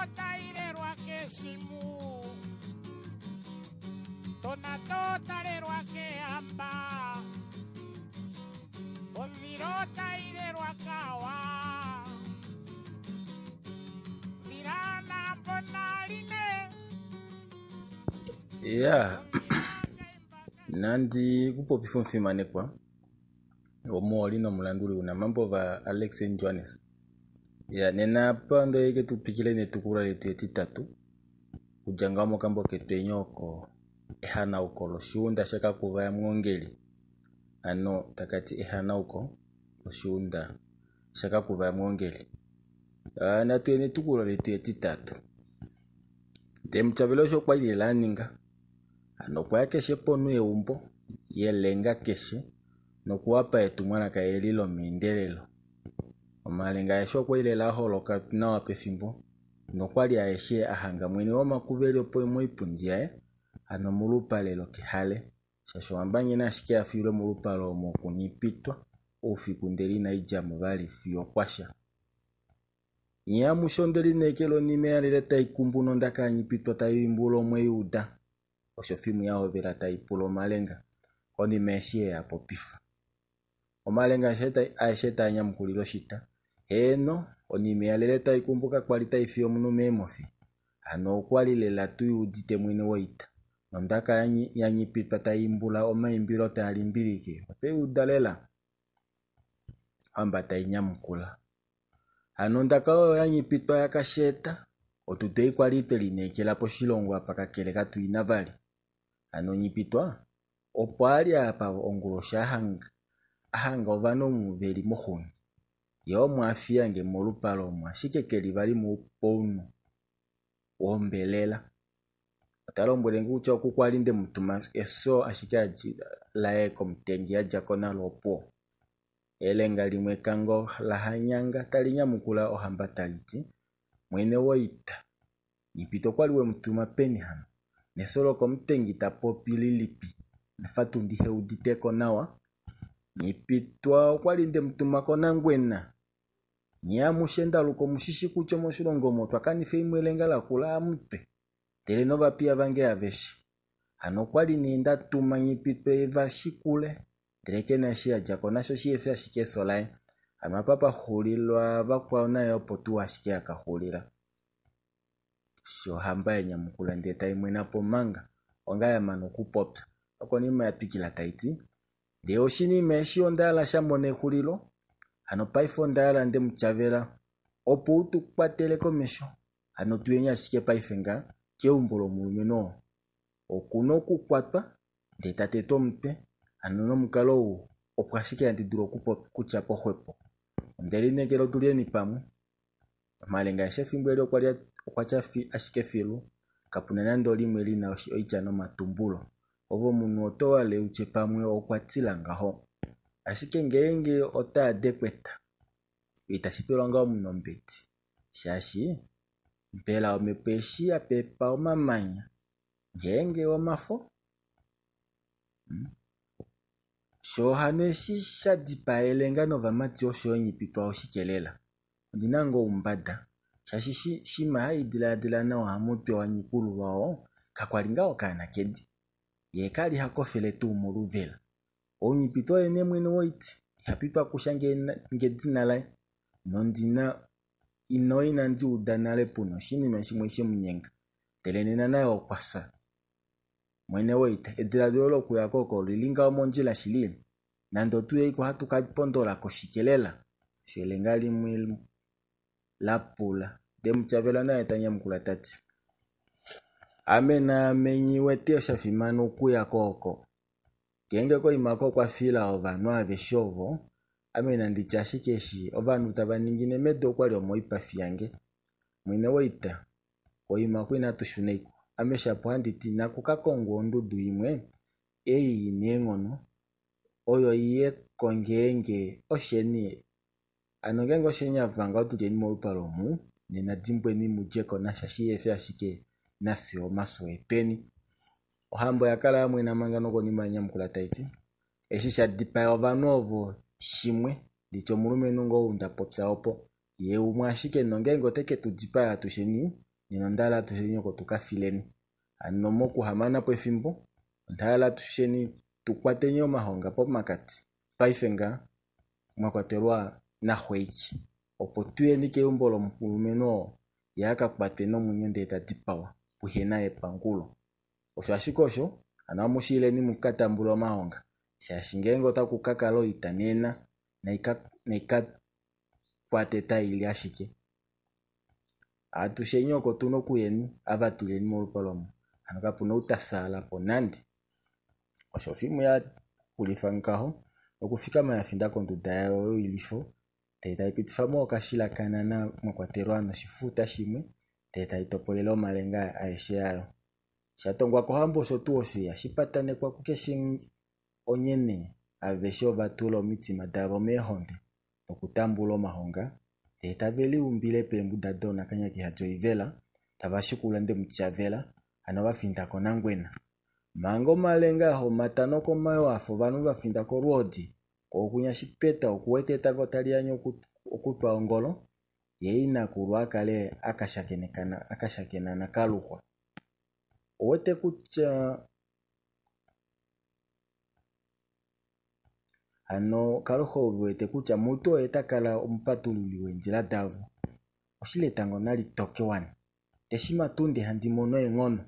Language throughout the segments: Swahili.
tairerwa kesimu Tonato tairerwa ke amba Ondiro tairerwa kawa Virana bonaline Yeah. Nandi kupo pifo mfimane kwa Omo olino mulanduri una mambo va Alex Johannes. Yeah, nena pando yeke tupikile netukura letu etitatu. Ujangamo kambo ketenyoko ehana uko loshunda shaka kuvaya mwongeli. Ano takati ehana uko loshunda shaka kuvaya mwongeli. Na tuye netukura letu etitatu. Temchavelo kwa ili laninga. Ano kwa keshe ponu ye umbo ye lenga keshe no kuwapa etumwana ka elilo mindelelo omalenga yesho kwa ile la holoka na wape fimbo no kwali aeshe ahanga mwini woma kuveli opo ipundia ano mulupa lelo kihale shasho wambanyi na shikia filo mulupa lo mokunipitwa ofikundeli na ijamu vali fiyo kwasha nyamu shondeli nekelo nimea lileta ikumbu nondaka nyipitwa taimbulo mweyuda oshofimu yao vila taipulo malenga koni meshie ya popifa omalenga sheta nyamkulilo shita eno onimealeleta ikumbuka kwalita ifio mnume emofi ano kwalilela tu udite mwine waita nondaka yanyipitwa taimbula omaimbilo talimbilike ope udalela amba tainyamkula ano ndaka yanyipitwa yakasheta otutei kwalite linekela po shilongo apaka keleka tu inavali ano nyipitwa opali apa ongulosha ahanga ovano muveli mohuni yo mwafia nge molupalo mwashike kelivali muponu ombelela otalombwele ngucha okukwalinde mutuma eso ashike laeko mtengi ajakona lopo elenga limwe kango lahanyanga talinyamukula ohamba taliti mwene woita nyipito kwaliwe mutuma peni hano nesolo komtengi tapopililipi nafatu ndihe uditeko nawa nyipitwa kwalinde mutuma kona ngwena nyamushenda luko mushishi kucho moshilongo moto akanife imwelenga la kula mpe telenova pia vange aveshi ano kwali ninda tuma nyipitwa eva shikule teleke na shia jako nasho shiefe ashike solai amapapa hulilwa vakwa nayo potu ashike akahulira sho hamba ya nyamukula ndeta imwena po manga ongaya mano kupopsa okoni mayapikila taiti deo shini meshi ondala shamone hulilo ano paifo ndala nde mchavela opo utukwatele komesho ano tuenya shike paifenga keumbulo mulumeno okuno kukwatwa ndeta teto mpe ano no mukalo opwashike antiduro kuchapo hwepo ndeli nekelo tulieni pamu malenga ya shefi mbwele okwachafi ashike filu kapuna nando limwe lina oichano matumbulo ovo munu otowa leuche pamwe okwatsilanga ho ashike ngenge otadekweta itashipelonga omunombeti shashi mpela omepeshi apepa omamanya ngenge omafo shohane shishadipa elenga nova mati oshonyipitwa oshikelela ndinango umbada shashi shima haidila na wamupe wanyikulu wao kakwalinga okana kedi yekali hakofele tu muluvela onyipitwa ene mwene woiti yapitwa kushange ngedina lai nondina inoina ndi udanale puno shini meshimwe shimunyenga telenena nayo kwasa mwene woita ediladolo kuyakoko lilinga omonjila shilili nando tuye iko hatukapondola koshikelela shelenga limwe lapula demchavela naye tanyamkula tati amena menyi wete oshafimano kuyakoko kenge ko imako kwa fila ovanu aveshovo amena ndichashikeshi ovanu tabaningine medo kwali omoipa fiyange mwine woita ko imako inatushuneko ameshapo handiti nakukakongo ondudu imwe eyi nengono oyo iye kongenge osheni anongengo shenya vanga otujeni molupalo mu nena dimbwe ni mujeko na shashi efe ashike nasi omaso epeni ohambo yakala amwe na mangano ko nimanya mkula taiti eshisha dipa ovanovo shimwe dicho mulume nungo unda popsa opo ye umwashike nongengo teke tudipa atusheni ninondala tushenyoko tukafileni anomoku hamana po efimbo ndala tusheni tukwate mahonga po makati paifenga mwakwatelwa na hweiki opo tuyenike umbolo mkulumeno yaka kwatwe no munyende tatipawa puhena epangulo osho ashikosho anamushileni mukatambula mahonga shashingengo takukakalo itanena na kwate taili ashike atushenyoko tuno kuyeni avatileni molupalomo anokapuna utasala po nande osho fimu ya kulifankaho okufika mayafinda konduda yayo ilifo teta ipitifamo okashila kanana mwakwatelwa noshifuta shimwe teta itopolelo malenga aeshe yayo shatongwa kohambo shotu osho yashipatane kwa kukeshingi onyene aveshe ovatulo mitima davo mehonde okutambula mahonga teta veli umbile pembuda dona kanyaki hajo ivela tavashikula nde mchavela anovafinda konangwena mango malenga ho matanoko mayo afo vanu vafinda ko rodi ko kunya shipeta okuweteta kotalianyo okutwa ongolo yeina kurwa kale akashakena na kaluhwa owete kucha ano kaluhwa wete kucha muto etakala ompatululi wenjila davu oshile tango nali tokewan teshima tunde handi mono engono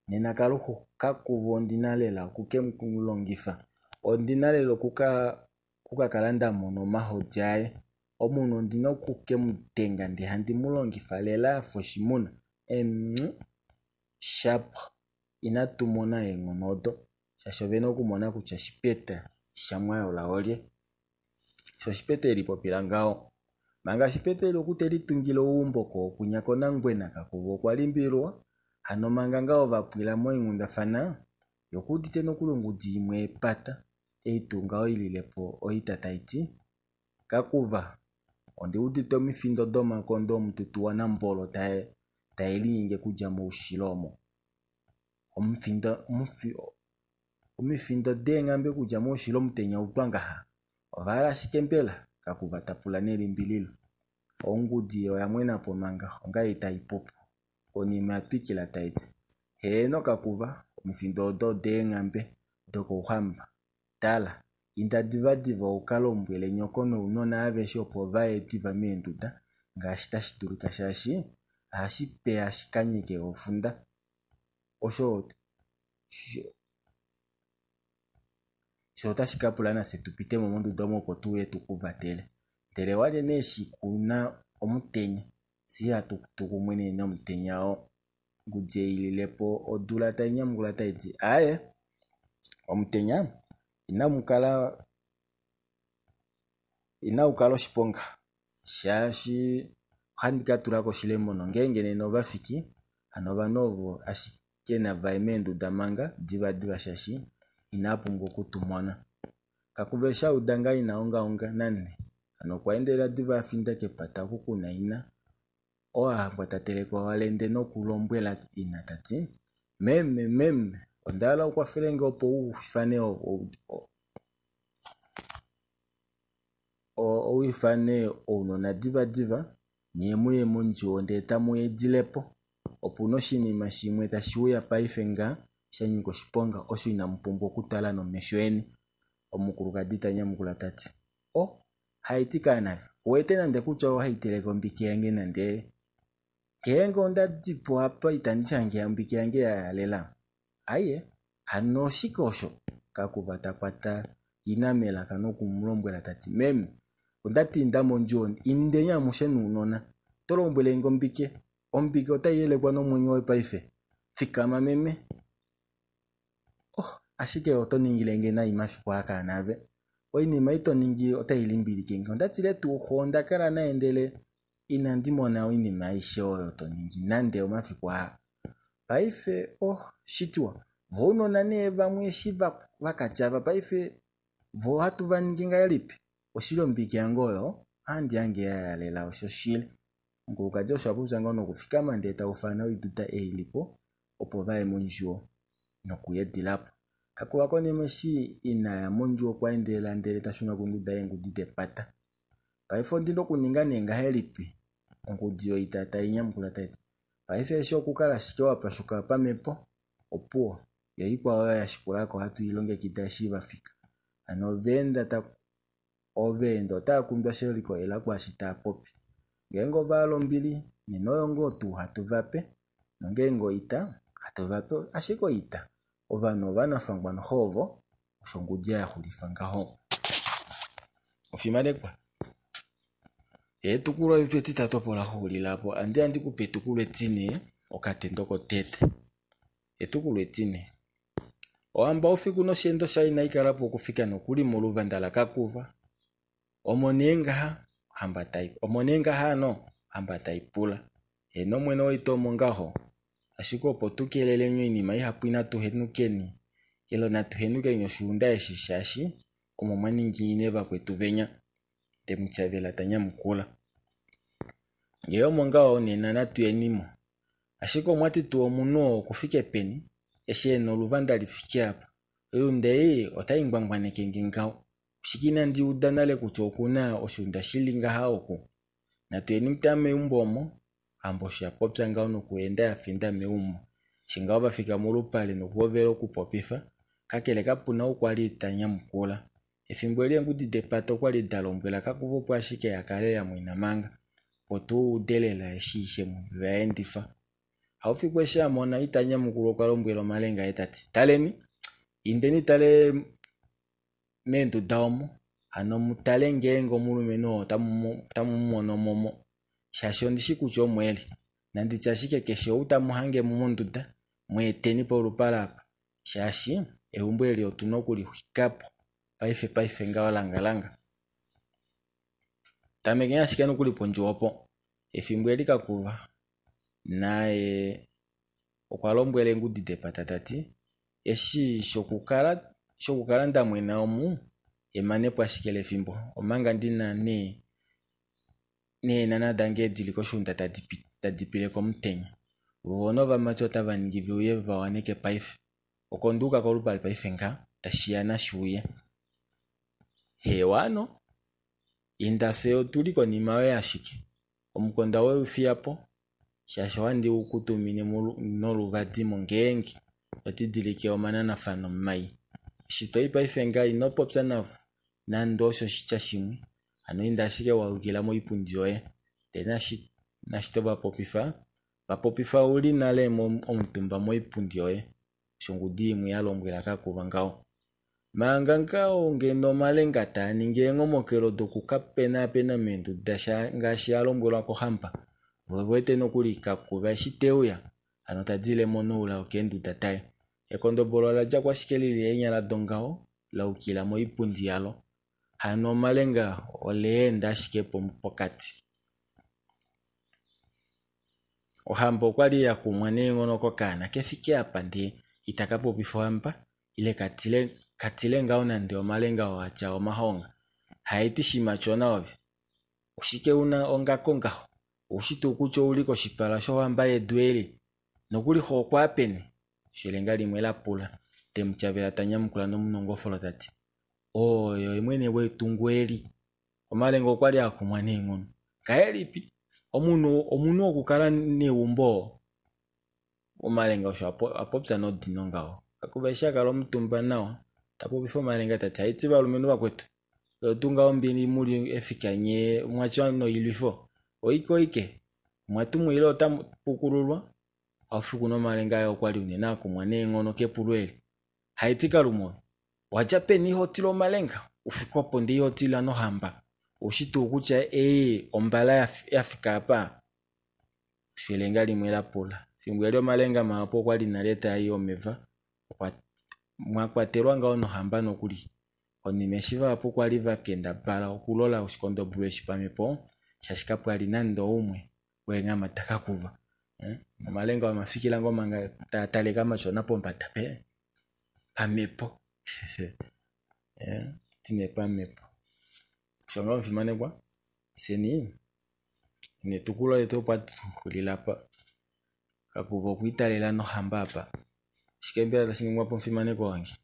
nena kaluhu kakuvu ondinalela kuke mkulongifa ondinalelo kuka kalanda mono mahojae omuno ndino kuke mutenga ndi handi mulongifa lela foshimuna sharp inatumona engonodo shashoveno kumona kucha shipeta shamwayo laolye sho shipete lipopila ngao manga shipete lokuteli tungilo umboko kunyako nangwena kakuvo kwalimbilwa hano manga ngao vapwila moingunda fana yokudite nokulungudi imwe epata eitungao ililepo oitataiti kakuva onde udite omifindo doma kondo omututu wana mbolo taelinge kuja mu ushilomo omifindo dengambe kuja mu ushilomo tenya utwangaha ovala shikembela kakuva tapula nelimbililo ongudi oyamwena po manga onga itaipopo konima yapikila taiti heno kakuva omifindo do dengambe doko uhamba tala inda divadiva ukalombwele nyokono unona aveshe opo vaetiva menduda ngashitashidulika shashi ashipe ashikanyike ofunda osho tashikapulana setupite momonduda mopo tuwetu kuvatele tele wale neshi kuna omutenya siya tukumwene omutenya o guje ililepo odula tainyamugula taiti aye omutenya inaukala oshiponga shashi handikatulako shilemono ngenge neno vafiki ano vanovo ashikena vaimenduda manga diva shashi inapungwa kutumona kakuvesha udanga inaonga nane ano kwaendela diva afinda kepata kukuna ina oahangwa tateleko walende nokulombwela inatati meme ondala ukwafelenge opo ufane uifane unona diva nyemuye munju ndeta muye dilepo opo noshinima shimwe tashiuya paifenga shanyiko shiponga osho inampumbo kutala no meshoeni omukuluka ditanyamukula tati haitika nave wete nande kucha haiteleko mbiki yange nande kengo onda dipo hapa itandishange ambiki yange ya lela aye hano shikosho kakuvata kwata inamela kano kumlombwela tati meme ondati ndamo njo indenya mushenu unona tolombwele ngombike ombike otayele kwa no mwenyo we paife fikama meme ashike otoningilenge na imafi kwa kanave oinima itoningi otailimbilike nge ondatile tuhonda kala naendele inandimona oinima aishe oyo toningi nande omafi kwa paife shitwa vonona ne vamwe shiva vakachava paife vo hatu vaninginga yalipi oshilombike yangoyo handi yange yalela oshoshile nguka Joshua kuzanga no kufika mandeta ufana widuta eilipo opo vae munjuo nokuyedilapo kakuwa kone meshi ina ya munjuo kwaendela ndele tashuna kunduda yengu didepata paifo ndindo kuninga nenga helipi ongudio itata inyamkula taiti paife sho kukala shikewa pashuka pamepo opuo yaikwa waya yashikula ko hatu ilonge kidashiva fika ano venda ta ovendo ta kumbwa sheliko ela kwa shita popi ngengo valo mbili ninoyongo tu hatuvape ngengo ita hatuvape ashiko ita ovano vana fangwa no hovo shongudia ya hulifanga ho ofimade kwa tukulo yetu titatopola huli lapo andi kupetukulo etine okatendoko tete etukulo etine oamba ofiku no shendo shaina ikalapo kufika nokuli muluvandala kakuva omonenga hamba taipula eno mweno itomo ngaho ashiko potukelele nyweni mai hapwina tuhenukeni ilo natuhenuke nyoshunda eshishashi omomani ngine vakwetu venya temuchavela tanya mukula ngeyo mongaho nena natuyenimo ashiko mwati tuo muno kufike peni esheno luvanda lifike hapa yunde otaingwangwaneke ngingao shikina ndi udanale kuchokuna oshunda shilinga haoko natuyeni mtame umbomo ambo shapopya ngao nokuenda yafinda meumo shingao bafika mulupale nokuovera okupopifa kakele kapuna ukwali tanya mukula efimbweli ngudi depato kwali dalombwela kakuvopo ashike yakale ya mwinamanga otu udelela eshishe mu vaendifa haufikwe shamona itanya mukulu kwalombwela malenga etati taleni indeni tale mendo daomo ano mutale ngengo mulumeno tamumono momo shasho ndishikucho mweli nandi chashike kesho utamuhange mumunduda mweteni pa ulupalapa shashi eumbweli otunokuli hikapo paife ngawa langa tamekenya shikano kuli ponjopo efimbweli kakuva nae okwalombwele ngudide patatati eshi shokukala ndamwena omu emanepo ashikele fimbo omanga ndina nana dange diliko shunda tadipile komutenya uvono vamacho tavaningivi uye vawaneke paife okonduka kolupali paife nga tashiana shuye hewano indaseo tuliko nimawe ashike omukonda we ufiapo shasho wandi ukutumine noluvadimo ngengi otidilike omanana fano mai shitoi paife nga inopopya navo nandosho shicha shimwe ano indashike waukila mo ipundi yoye tena nashito vapopifa uli nale omutumba mo ipundi yoye shongudi imwe yalombwela kakuva ngao manga ngao ngeno malenga tani ngengo mokelo dokukapena mendo dasha ngashi yalombwela ko hampa vwete nokuli kakuva shiteuya ano tadile monoula okendu dataye ekondobolola jakwa shikelili enyala dongao laukila mo ipundi yalo hano malenga oleenda shikepo mpokati ohambo kwali ya kumwane ngono kokana kefike apa ndi itakapo bifamba ile katile ngao na ndio malenga wacha omahonga haiti shimachona ovi ushike una onga konga ushitu kucho uliko shipala sho hamba edweli nokuli ho kwapene shilenga limwe la pula temuchavela tanya mukula no munongofolo tati oyo imwene wetungweli omalengo kwali akumwane ngono kaelipi omuno okukala ne umbo omalenga osho apopya no dinongao akubesha kalo mutumba nawo tapo bifo malenga tati haiti balumeno bakwetu yotunga ombini muli efikanye mwacho no ilifo oikoike mwatu mwilo tamukululwa afuku no malenga yo kwali unena kumwane ngono kepulweli haiti kalumo wajapeni hotilo malenga ufikopo ndi hotila no hamba ushitu ukucha ombala yafika hapa shilenga limwe la pula fimbwelio malenga mapo kwali naleta hiyo meva mwakwaterwa ngao no hamba nokuli onimeshiva hapo kwali vakenda bala okulola ushikondo bule pamepo shashika pwali nando umwe wenga mataka kuva malenga wamafikila ngoma tatale kama chona pompa tape pamepo tine pamepo shonga mfimane kwa seni ne tukula yeto pat kulilapa kakuva kuitalela no hamba hapa shikembea lasingi mwapo mfimane kwa wangi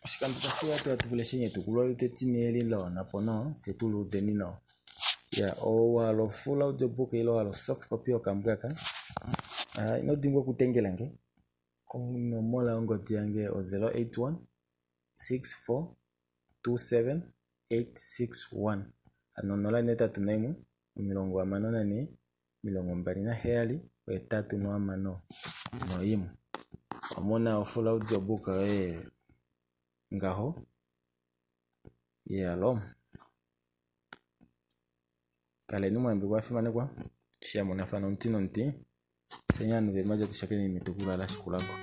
shikambi kasi watu atupule shenye tukula yote tine eli lao napo no setulu deni no ya o halo full audiobook ilo halo soft copy okambwaka ino dingwa kutengelange kono mola ongo tiange o 081 64 27 861 anonola neta tunaimu milongo amanona ni milongo mbali na heli wetatu no amano no imu amona full audiobook ngaho yalo kale ni mwambi kwa fimane kwa shia mona fano ntino nti senyanu ve maja tushakeni mitukula la sikulako